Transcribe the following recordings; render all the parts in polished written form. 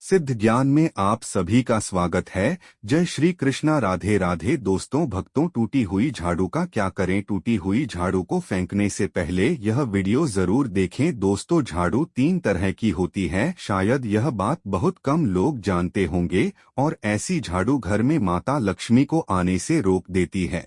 सिद्ध ज्ञान में आप सभी का स्वागत है। जय श्री कृष्णा। राधे राधे दोस्तों भक्तों, टूटी हुई झाड़ू का क्या करें। टूटी हुई झाड़ू को फेंकने से पहले यह वीडियो जरूर देखें। दोस्तों, झाड़ू 3 तरह की होती है, शायद यह बात बहुत कम लोग जानते होंगे, और ऐसी झाड़ू घर में माता लक्ष्मी को आने से रोक देती है।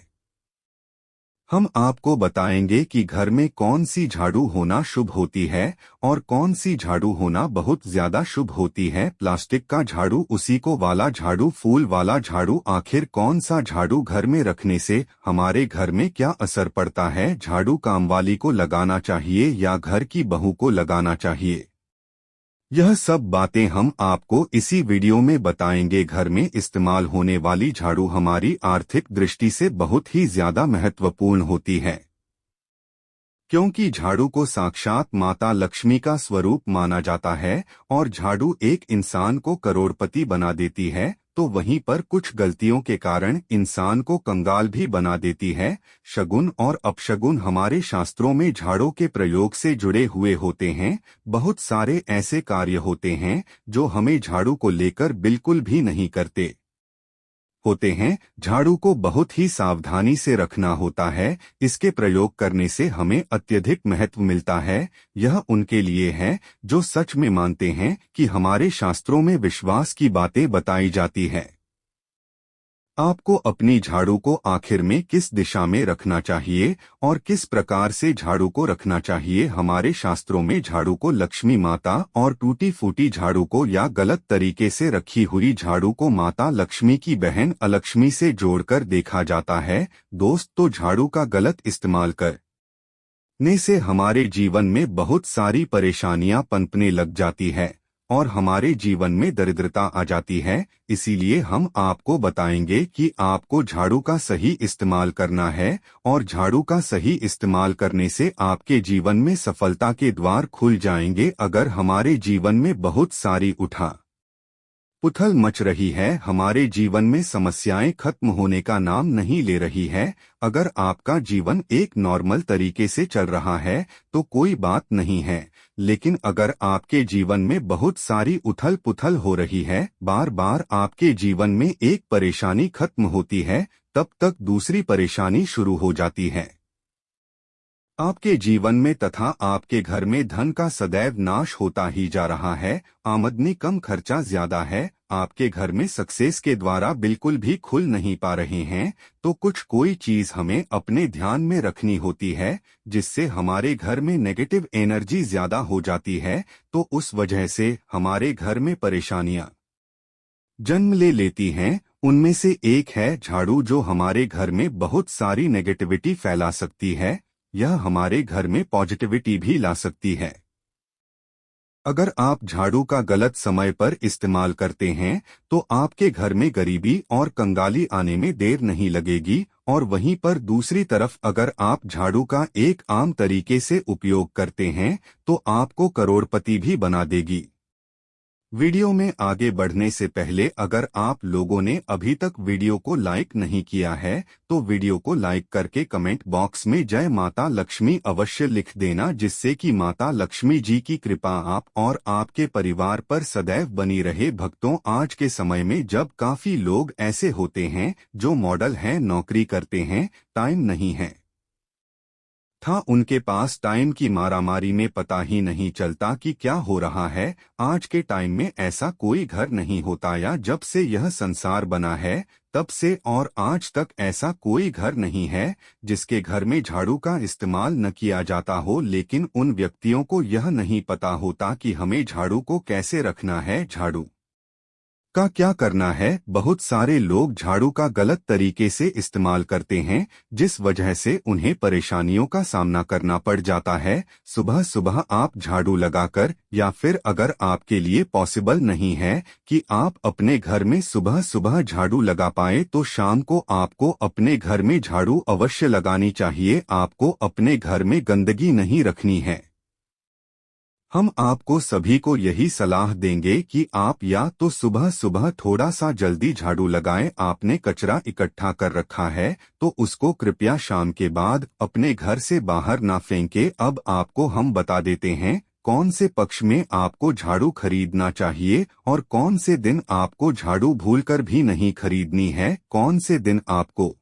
हम आपको बताएंगे कि घर में कौन सी झाड़ू होना शुभ होती है और कौन सी झाड़ू होना बहुत ज्यादा शुभ होती है। प्लास्टिक का झाड़ू, उसी को वाला झाड़ू, फूल वाला झाड़ू, आखिर कौन सा झाड़ू घर में रखने से हमारे घर में क्या असर पड़ता है। झाड़ू कामवाली को लगाना चाहिए या घर की बहू को लगाना चाहिए, यह सब बातें हम आपको इसी वीडियो में बताएंगे। घर में इस्तेमाल होने वाली झाड़ू हमारी आर्थिक दृष्टि से बहुत ही ज्यादा महत्वपूर्ण होती है, क्योंकि झाड़ू को साक्षात माता लक्ष्मी का स्वरूप माना जाता है और झाड़ू एक इंसान को करोड़पति बना देती है, तो वहीं पर कुछ गलतियों के कारण इंसान को कंगाल भी बना देती है। शगुन और अपशगुन हमारे शास्त्रों में झाड़ू के प्रयोग से जुड़े हुए होते हैं। बहुत सारे ऐसे कार्य होते हैं जो हमें झाड़ू को लेकर बिल्कुल भी नहीं करते होते हैं। झाड़ू को बहुत ही सावधानी से रखना होता है, इसके प्रयोग करने से हमें अत्यधिक महत्व मिलता है। यह उनके लिए है जो सच में मानते हैं कि हमारे शास्त्रों में विश्वास की बातें बताई जाती है। आपको अपनी झाड़ू को आखिर में किस दिशा में रखना चाहिए और किस प्रकार से झाड़ू को रखना चाहिए। हमारे शास्त्रों में झाड़ू को लक्ष्मी माता और टूटी फूटी झाड़ू को या गलत तरीके से रखी हुई झाड़ू को माता लक्ष्मी की बहन अलक्ष्मी से जोड़कर देखा जाता है। दोस्त, तो झाड़ू का गलत इस्तेमाल करने से हमारे जीवन में बहुत सारी परेशानियां पनपने लग जाती है और हमारे जीवन में दरिद्रता आ जाती है। इसीलिए हम आपको बताएंगे कि आपको झाड़ू का सही इस्तेमाल करना है, और झाड़ू का सही इस्तेमाल करने से आपके जीवन में सफलता के द्वार खुल जाएंगे। अगर हमारे जीवन में बहुत सारी उथल मच रही है, हमारे जीवन में समस्याएं खत्म होने का नाम नहीं ले रही है, अगर आपका जीवन एक नॉर्मल तरीके से चल रहा है तो कोई बात नहीं है, लेकिन अगर आपके जीवन में बहुत सारी उथल पुथल हो रही है, बार बार आपके जीवन में एक परेशानी खत्म होती है, तब तक दूसरी परेशानी शुरू हो जाती है आपके जीवन में, तथा आपके घर में धन का सदैव नाश होता ही जा रहा है। आमदनी कम, खर्चा ज्यादा है, आपके घर में सक्सेस के द्वारा बिल्कुल भी खुल नहीं पा रहे हैं, तो कोई चीज हमें अपने ध्यान में रखनी होती है, जिससे हमारे घर में नेगेटिव एनर्जी ज्यादा हो जाती है, तो उस वजह से हमारे घर में परेशानियां जन्म ले लेती हैं। उनमें से एक है झाड़ू, जो हमारे घर में बहुत सारी नेगेटिविटी फैला सकती है। यह हमारे घर में पॉजिटिविटी भी ला सकती है। अगर आप झाड़ू का गलत समय पर इस्तेमाल करते हैं तो आपके घर में गरीबी और कंगाली आने में देर नहीं लगेगी, और वहीं पर दूसरी तरफ अगर आप झाड़ू का एक आम तरीके से उपयोग करते हैं तो आपको करोड़पति भी बना देगी। वीडियो में आगे बढ़ने से पहले अगर आप लोगों ने अभी तक वीडियो को लाइक नहीं किया है तो वीडियो को लाइक करके कमेंट बॉक्स में जय माता लक्ष्मी अवश्य लिख देना, जिससे कि माता लक्ष्मी जी की कृपा आप और आपके परिवार पर सदैव बनी रहे। भक्तों, आज के समय में जब काफी लोग ऐसे होते हैं जो मॉडल हैं, नौकरी करते हैं, टाइम नहीं है उनके पास, टाइम की मारामारी में पता ही नहीं चलता कि क्या हो रहा है। आज के टाइम में ऐसा कोई घर नहीं होता, या जब से यह संसार बना है तब से और आज तक ऐसा कोई घर नहीं है जिसके घर में झाड़ू का इस्तेमाल न किया जाता हो। लेकिन उन व्यक्तियों को यह नहीं पता होता कि हमें झाड़ू को कैसे रखना है, झाड़ू का क्या करना है। बहुत सारे लोग झाड़ू का गलत तरीके से इस्तेमाल करते हैं, जिस वजह से उन्हें परेशानियों का सामना करना पड़ जाता है। सुबह सुबह आप झाड़ू लगाकर, या फिर अगर आपके लिए पॉसिबल नहीं है कि आप अपने घर में सुबह सुबह झाड़ू लगा पाए, तो शाम को आपको अपने घर में झाड़ू अवश्य लगानी चाहिए। आपको अपने घर में गंदगी नहीं रखनी है। हम आपको सभी को यही सलाह देंगे कि आप या तो सुबह सुबह थोड़ा सा जल्दी झाड़ू लगाएं। आपने कचरा इकट्ठा कर रखा है तो उसको कृपया शाम के बाद अपने घर से बाहर ना फेंके। अब आपको हम बता देते हैं कौन से पक्ष में आपको झाड़ू खरीदना चाहिए और कौन से दिन आपको झाड़ू भूलकर भी नहीं खरीदनी है, कौन से दिन आपको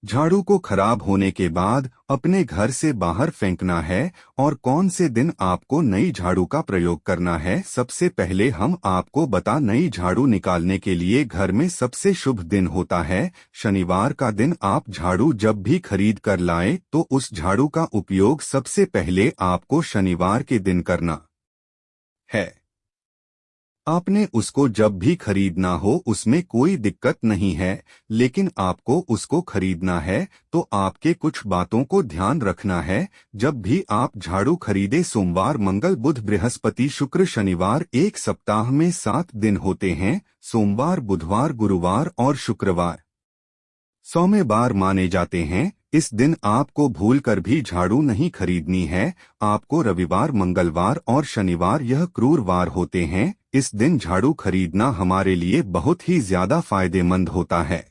झाड़ू को खराब होने के बाद अपने घर से बाहर फेंकना है और कौन से दिन आपको नई झाड़ू का प्रयोग करना है। सबसे पहले हम आपको बता, नई झाड़ू निकालने के लिए घर में सबसे शुभ दिन होता है शनिवार का दिन। आप झाड़ू जब भी खरीद कर लाएं तो उस झाड़ू का उपयोग सबसे पहले आपको शनिवार के दिन करना है। आपने उसको जब भी खरीदना हो उसमें कोई दिक्कत नहीं है, लेकिन आपको उसको खरीदना है तो आपके कुछ बातों को ध्यान रखना है। जब भी आप झाड़ू खरीदे, सोमवार, मंगल, बुध, बृहस्पति, शुक्र, शनिवार, एक सप्ताह में 7 दिन होते हैं। सोमवार, बुधवार, गुरुवार और शुक्रवार सौम्यवार माने जाते हैं। इस दिन आपको भूलकर भी झाड़ू नहीं खरीदनी है। आपको रविवार, मंगलवार और शनिवार यह क्रूर वार होते हैं। इस दिन झाड़ू खरीदना हमारे लिए बहुत ही ज्यादा फायदेमंद होता है।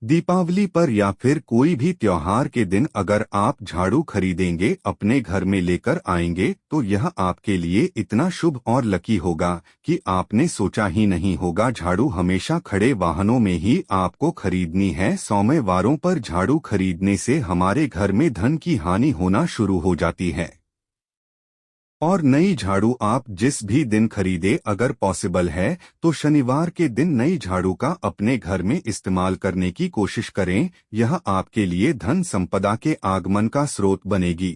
दीपावली पर या फिर कोई भी त्योहार के दिन अगर आप झाड़ू खरीदेंगे, अपने घर में लेकर आएंगे तो यह आपके लिए इतना शुभ और लकी होगा कि आपने सोचा ही नहीं होगा। झाड़ू हमेशा खड़े वाहनों में ही आपको खरीदनी है। सोमवारों पर झाड़ू खरीदने से हमारे घर में धन की हानि होना शुरू हो जाती है। और नई झाड़ू आप जिस भी दिन खरीदे, अगर पॉसिबल है तो शनिवार के दिन नई झाड़ू का अपने घर में इस्तेमाल करने की कोशिश करें। यह आपके लिए धन संपदा के आगमन का स्रोत बनेगी।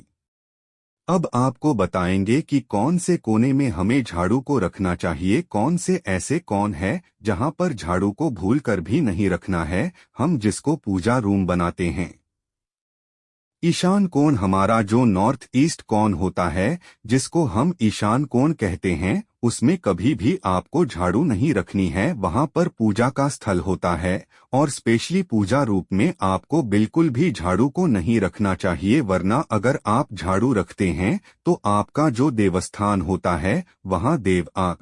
अब आपको बताएंगे कि कौन से कोने में हमें झाड़ू को रखना चाहिए, कौन से ऐसे कौन है जहां पर झाड़ू को भूलकर भी नहीं रखना है। हम जिसको पूजा रूम बनाते हैं, ईशान कोण हमारा जो नॉर्थ ईस्ट कोण होता है, जिसको हम ईशान कोण कहते हैं, उसमें कभी भी आपको झाड़ू नहीं रखनी है। वहां पर पूजा का स्थल होता है और स्पेशली पूजा रूप में आपको बिल्कुल भी झाड़ू को नहीं रखना चाहिए, वरना अगर आप झाड़ू रखते हैं तो आपका जो देवस्थान होता है वहां देव आ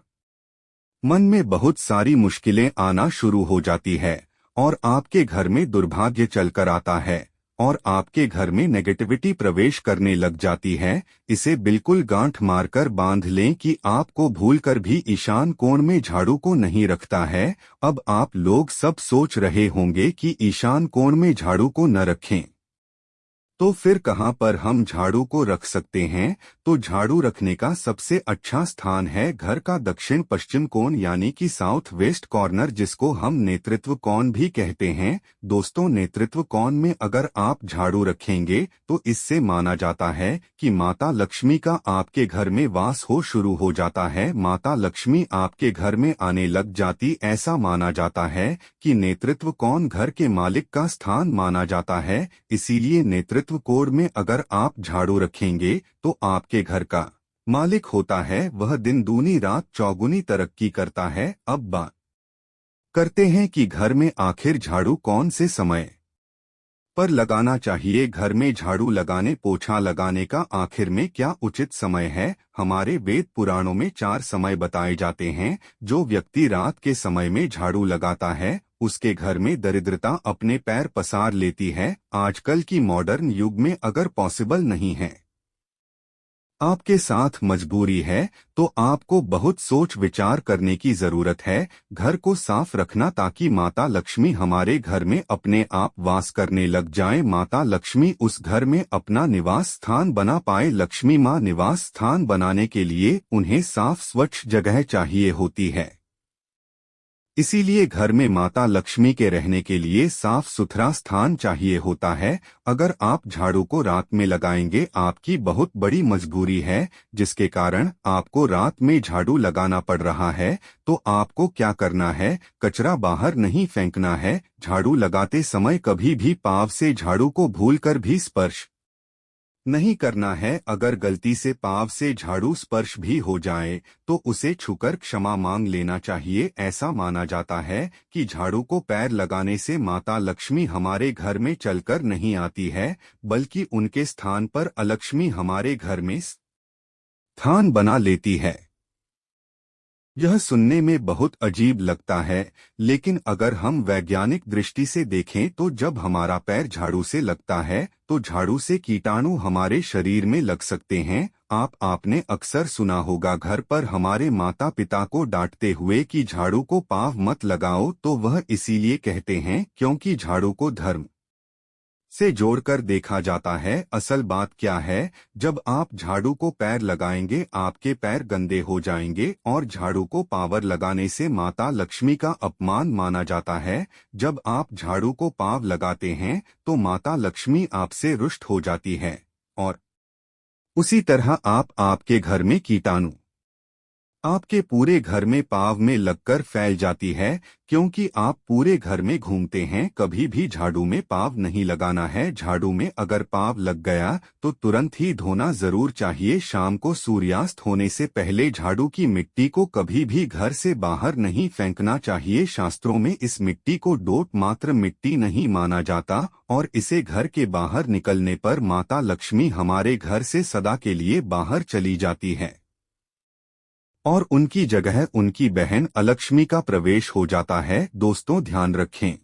मन में बहुत सारी मुश्किलें आना शुरू हो जाती है और आपके घर में दुर्भाग्य चलकर आता है और आपके घर में नेगेटिविटी प्रवेश करने लग जाती है। इसे बिल्कुल गांठ मारकर बांध लें कि आपको भूलकर भी ईशान कोण में झाड़ू को नहीं रखता है। अब आप लोग सब सोच रहे होंगे कि ईशान कोण में झाड़ू को न रखें तो फिर कहां पर हम झाड़ू को रख सकते हैं। तो झाड़ू रखने का सबसे अच्छा स्थान है घर का दक्षिण पश्चिम कोण, यानी कि साउथ वेस्ट कॉर्नर, जिसको हम नेतृत्व कोण भी कहते हैं। दोस्तों, नेतृत्व कोण में अगर आप झाड़ू रखेंगे तो इससे माना जाता है कि माता लक्ष्मी का आपके घर में वास हो शुरू हो जाता है। माता लक्ष्मी आपके घर में आने लग जाती, ऐसा माना जाता है कि नेतृत्व कोण घर के मालिक का स्थान माना जाता है। इसीलिए नेतृत्व कोण में अगर आप झाड़ू रखेंगे तो आपके घर का मालिक होता है वह दिन दूनी रात चौगुनी तरक्की करता है। अब बात करते हैं कि घर में आखिर झाड़ू कौन से समय पर लगाना चाहिए। घर में झाड़ू लगाने, पोछा लगाने का आखिर में क्या उचित समय है। हमारे वेद पुराणों में 4 समय बताए जाते हैं। जो व्यक्ति रात के समय में झाड़ू लगाता है उसके घर में दरिद्रता अपने पैर पसार लेती है। आजकल की मॉडर्न युग में अगर पॉसिबल नहीं है, आपके साथ मजबूरी है, तो आपको बहुत सोच विचार करने की जरूरत है। घर को साफ रखना ताकि माता लक्ष्मी हमारे घर में अपने आप वास करने लग जाए। माता लक्ष्मी उस घर में अपना निवास स्थान बना पाए। लक्ष्मी माँ निवास स्थान बनाने के लिए उन्हें साफ स्वच्छ जगह चाहिए होती है। इसीलिए घर में माता लक्ष्मी के रहने के लिए साफ सुथरा स्थान चाहिए होता है। अगर आप झाड़ू को रात में लगाएंगे, आपकी बहुत बड़ी मजबूरी है जिसके कारण आपको रात में झाड़ू लगाना पड़ रहा है, तो आपको क्या करना है, कचरा बाहर नहीं फेंकना है। झाड़ू लगाते समय कभी भी पाँव से झाड़ू को भूलकर भी स्पर्श नहीं करना है। अगर गलती से पाँव से झाड़ू स्पर्श भी हो जाए तो उसे छूकर क्षमा मांग लेना चाहिए। ऐसा माना जाता है कि झाड़ू को पैर लगाने से माता लक्ष्मी हमारे घर में चलकर नहीं आती है, बल्कि उनके स्थान पर अलक्ष्मी हमारे घर में स्थान बना लेती है। यह सुनने में बहुत अजीब लगता है, लेकिन अगर हम वैज्ञानिक दृष्टि से देखें तो जब हमारा पैर झाड़ू से लगता है तो झाड़ू से कीटाणु हमारे शरीर में लग सकते हैं। आपने अक्सर सुना होगा घर पर हमारे माता पिता को डांटते हुए कि झाड़ू को पाँव मत लगाओ, तो वह इसीलिए कहते हैं क्योंकि झाड़ू को धर्म से जोड़कर देखा जाता है। असल बात क्या है, जब आप झाड़ू को पैर लगाएंगे आपके पैर गंदे हो जाएंगे और झाड़ू को पावर लगाने से माता लक्ष्मी का अपमान माना जाता है। जब आप झाड़ू को पाँव लगाते हैं तो माता लक्ष्मी आपसे रुष्ट हो जाती है और उसी तरह आपके घर में कीटाणु आपके पूरे घर में पाँव में लगकर फैल जाती है, क्योंकि आप पूरे घर में घूमते हैं। कभी भी झाड़ू में पाँव नहीं लगाना है। झाड़ू में अगर पाँव लग गया तो तुरंत ही धोना जरूर चाहिए। शाम को सूर्यास्त होने से पहले झाड़ू की मिट्टी को कभी भी घर से बाहर नहीं फेंकना चाहिए। शास्त्रों में इस मिट्टी को डोट मात्र मिट्टी नहीं माना जाता और इसे घर के बाहर निकलने पर माता लक्ष्मी हमारे घर से सदा के लिए बाहर चली जाती है और उनकी जगह उनकी बहन अलक्ष्मी का प्रवेश हो जाता है। दोस्तों, ध्यान रखें,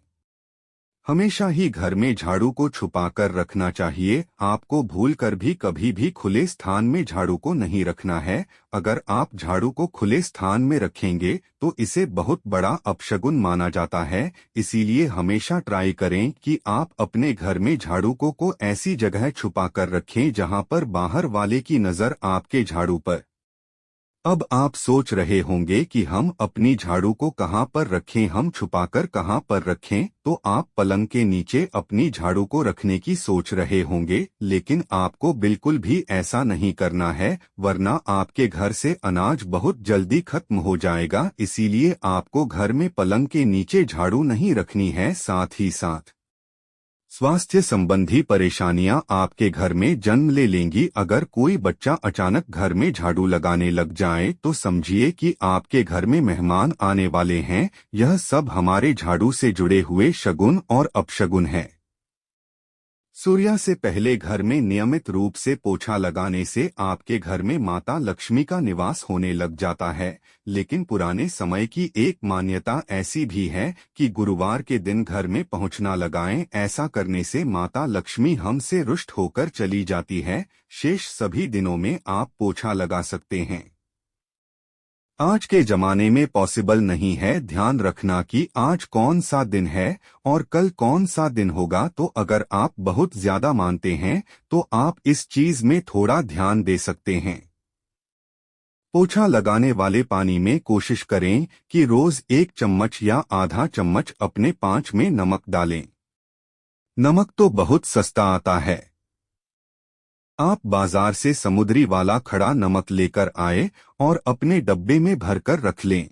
हमेशा ही घर में झाड़ू को छुपा कर रखना चाहिए। आपको भूलकर भी कभी भी खुले स्थान में झाड़ू को नहीं रखना है। अगर आप झाड़ू को खुले स्थान में रखेंगे तो इसे बहुत बड़ा अपशगुन माना जाता है। इसीलिए हमेशा ट्राई करें कि आप अपने घर में झाड़ू को ऐसी जगह छुपा कर रखें जहां पर बाहर वाले की नजर आपके झाड़ू पर। अब आप सोच रहे होंगे कि हम अपनी झाड़ू को कहां पर रखें, हम छुपाकर कहां पर रखें। तो आप पलंग के नीचे अपनी झाड़ू को रखने की सोच रहे होंगे, लेकिन आपको बिल्कुल भी ऐसा नहीं करना है, वरना आपके घर से अनाज बहुत जल्दी खत्म हो जाएगा। इसीलिए आपको घर में पलंग के नीचे झाड़ू नहीं रखनी है। साथ ही साथ स्वास्थ्य संबंधी परेशानियां आपके घर में जन्म ले लेंगी। अगर कोई बच्चा अचानक घर में झाड़ू लगाने लग जाए तो समझिए कि आपके घर में मेहमान आने वाले हैं। यह सब हमारे झाड़ू से जुड़े हुए शगुन और अपशगुन है। सूर्य से पहले घर में नियमित रूप से पोछा लगाने से आपके घर में माता लक्ष्मी का निवास होने लग जाता है। लेकिन पुराने समय की एक मान्यता ऐसी भी है कि गुरुवार के दिन घर में पोंछना लगाएं। ऐसा करने से माता लक्ष्मी हमसे रुष्ट होकर चली जाती है। शेष सभी दिनों में आप पोछा लगा सकते हैं। आज के जमाने में पॉसिबल नहीं है। ध्यान रखना कि आज कौन सा दिन है और कल कौन सा दिन होगा। तो अगर आप बहुत ज्यादा मानते हैं तो आप इस चीज में थोड़ा ध्यान दे सकते हैं। पोछा लगाने वाले पानी में कोशिश करें कि रोज 1 चम्मच या आधा चम्मच अपने पांच में नमक डालें। नमक तो बहुत सस्ता आता है। आप बाजार से समुद्री वाला खड़ा नमक लेकर आए और अपने डब्बे में भरकर रख लें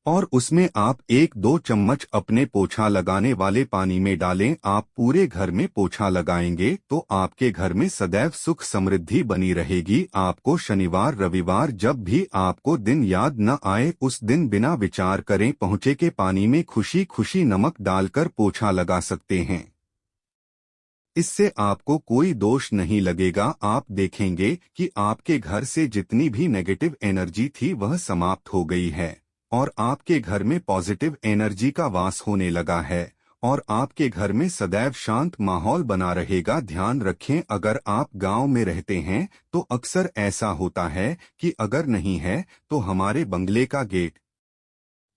और उसमें आप 1-2 चम्मच अपने पोछा लगाने वाले पानी में डालें। आप पूरे घर में पोछा लगाएंगे तो आपके घर में सदैव सुख समृद्धि बनी रहेगी। आपको शनिवार रविवार जब भी आपको दिन याद न आए उस दिन बिना विचार करें पोछे के पानी में खुशी खुशी नमक डालकर पोछा लगा सकते हैं। इससे आपको कोई दोष नहीं लगेगा। आप देखेंगे कि आपके घर से जितनी भी नेगेटिव एनर्जी थी वह समाप्त हो गई है और आपके घर में पॉजिटिव एनर्जी का वास होने लगा है और आपके घर में सदैव शांत माहौल बना रहेगा। ध्यान रखें, अगर आप गांव में रहते हैं तो अक्सर ऐसा होता है कि अगर नहीं है तो हमारे बंगले का गेट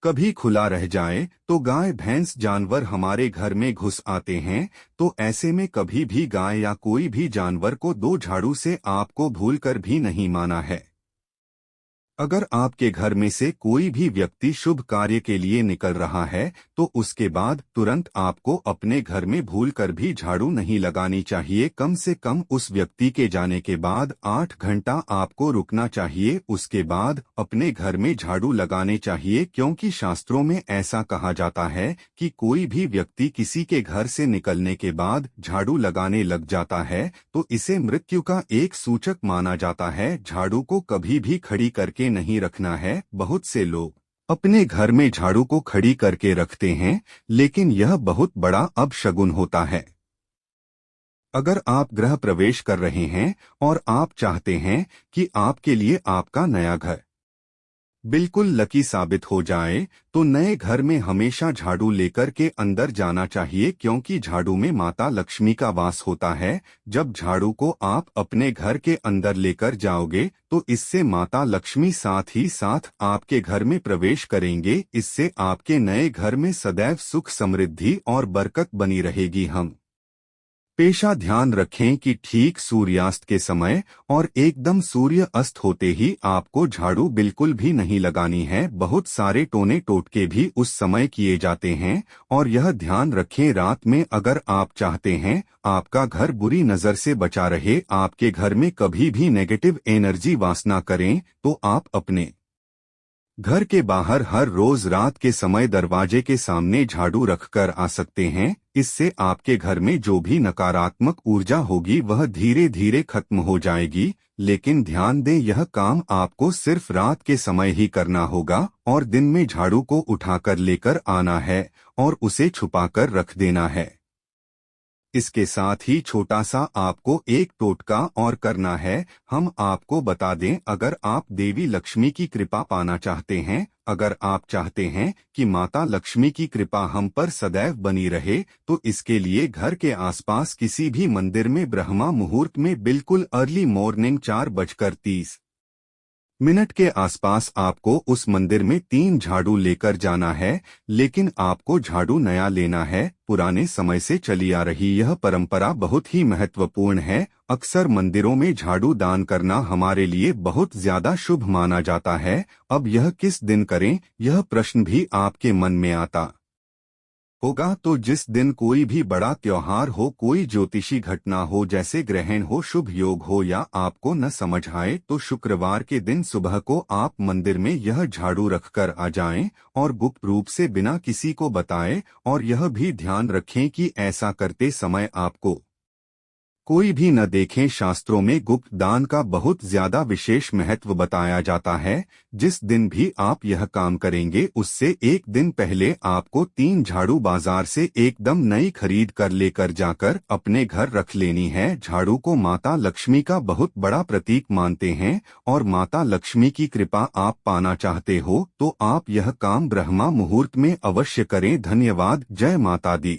कभी खुला रह जाए तो गाय भैंस जानवर हमारे घर में घुस आते हैं। तो ऐसे में कभी भी गाय या कोई भी जानवर को 2 झाड़ू से आपको भूलकर भी नहीं माना है। अगर आपके घर में से कोई भी व्यक्ति शुभ कार्य के लिए निकल रहा है तो उसके बाद तुरंत आपको अपने घर में भूलकर भी झाड़ू नहीं लगानी चाहिए। कम से कम उस व्यक्ति के जाने के बाद 8 घंटा आपको रुकना चाहिए। उसके बाद अपने घर में झाड़ू लगाने चाहिए, क्योंकि शास्त्रों में ऐसा कहा जाता है कि कोई भी व्यक्ति किसी के घर से निकलने के बाद झाड़ू लगाने लग जाता है तो इसे मृत्यु का एक सूचक माना जाता है। झाड़ू को कभी भी खड़ी करके नहीं रखना है। बहुत से लोग अपने घर में झाड़ू को खड़ी करके रखते हैं, लेकिन यह बहुत बड़ा अपशगुन होता है। अगर आप गृह प्रवेश कर रहे हैं और आप चाहते हैं कि आपके लिए आपका नया घर बिल्कुल लकी साबित हो जाए तो नए घर में हमेशा झाड़ू लेकर के अंदर जाना चाहिए, क्योंकि झाड़ू में माता लक्ष्मी का वास होता है। जब झाड़ू को आप अपने घर के अंदर लेकर जाओगे तो इससे माता लक्ष्मी साथ ही साथ आपके घर में प्रवेश करेंगे। इससे आपके नए घर में सदैव सुख समृद्धि और बरकत बनी रहेगी। हम पेशा ध्यान रखें कि ठीक सूर्यास्त के समय और एकदम सूर्य अस्त होते ही आपको झाड़ू बिल्कुल भी नहीं लगानी है। बहुत सारे टोने टोटके भी उस समय किए जाते हैं। और यह ध्यान रखें, रात में अगर आप चाहते हैं आपका घर बुरी नजर से बचा रहे, आपके घर में कभी भी नेगेटिव एनर्जी वास ना करें, तो आप अपने घर के बाहर हर रोज रात के समय दरवाजे के सामने झाड़ू रखकर आ सकते हैं। इससे आपके घर में जो भी नकारात्मक ऊर्जा होगी वह धीरे धीरे खत्म हो जाएगी। लेकिन ध्यान दें, यह काम आपको सिर्फ रात के समय ही करना होगा और दिन में झाड़ू को उठाकर लेकर आना है और उसे छुपाकर रख देना है। इसके साथ ही छोटा सा आपको एक टोटका और करना है। हम आपको बता दें, अगर आप देवी लक्ष्मी की कृपा पाना चाहते हैं, अगर आप चाहते हैं कि माता लक्ष्मी की कृपा हम पर सदैव बनी रहे, तो इसके लिए घर के आसपास किसी भी मंदिर में ब्रह्मा मुहूर्त में बिल्कुल अर्ली मॉर्निंग 4:30 के आसपास आपको उस मंदिर में 3 झाड़ू लेकर जाना है। लेकिन आपको झाड़ू नया लेना है। पुराने समय से चली आ रही यह परंपरा बहुत ही महत्वपूर्ण है। अक्सर मंदिरों में झाड़ू दान करना हमारे लिए बहुत ज्यादा शुभ माना जाता है। अब यह किस दिन करें, यह प्रश्न भी आपके मन में आता होगा। तो जिस दिन कोई भी बड़ा त्योहार हो, कोई ज्योतिषी घटना हो, जैसे ग्रहण हो, शुभ योग हो, या आपको न समझ आए, तो शुक्रवार के दिन सुबह को आप मंदिर में यह झाड़ू रखकर आ जाएं और गुप्त रूप से बिना किसी को बताए। और यह भी ध्यान रखें कि ऐसा करते समय आपको कोई भी न देखें। शास्त्रों में गुप्त दान का बहुत ज्यादा विशेष महत्व बताया जाता है। जिस दिन भी आप यह काम करेंगे उससे एक दिन पहले आपको 3 झाड़ू बाजार से एकदम नई खरीद कर लेकर जाकर अपने घर रख लेनी है। झाड़ू को माता लक्ष्मी का बहुत बड़ा प्रतीक मानते हैं और माता लक्ष्मी की कृपा आप पाना चाहते हो तो आप यह काम ब्रह्मा मुहूर्त में अवश्य करें। धन्यवाद। जय माता दी।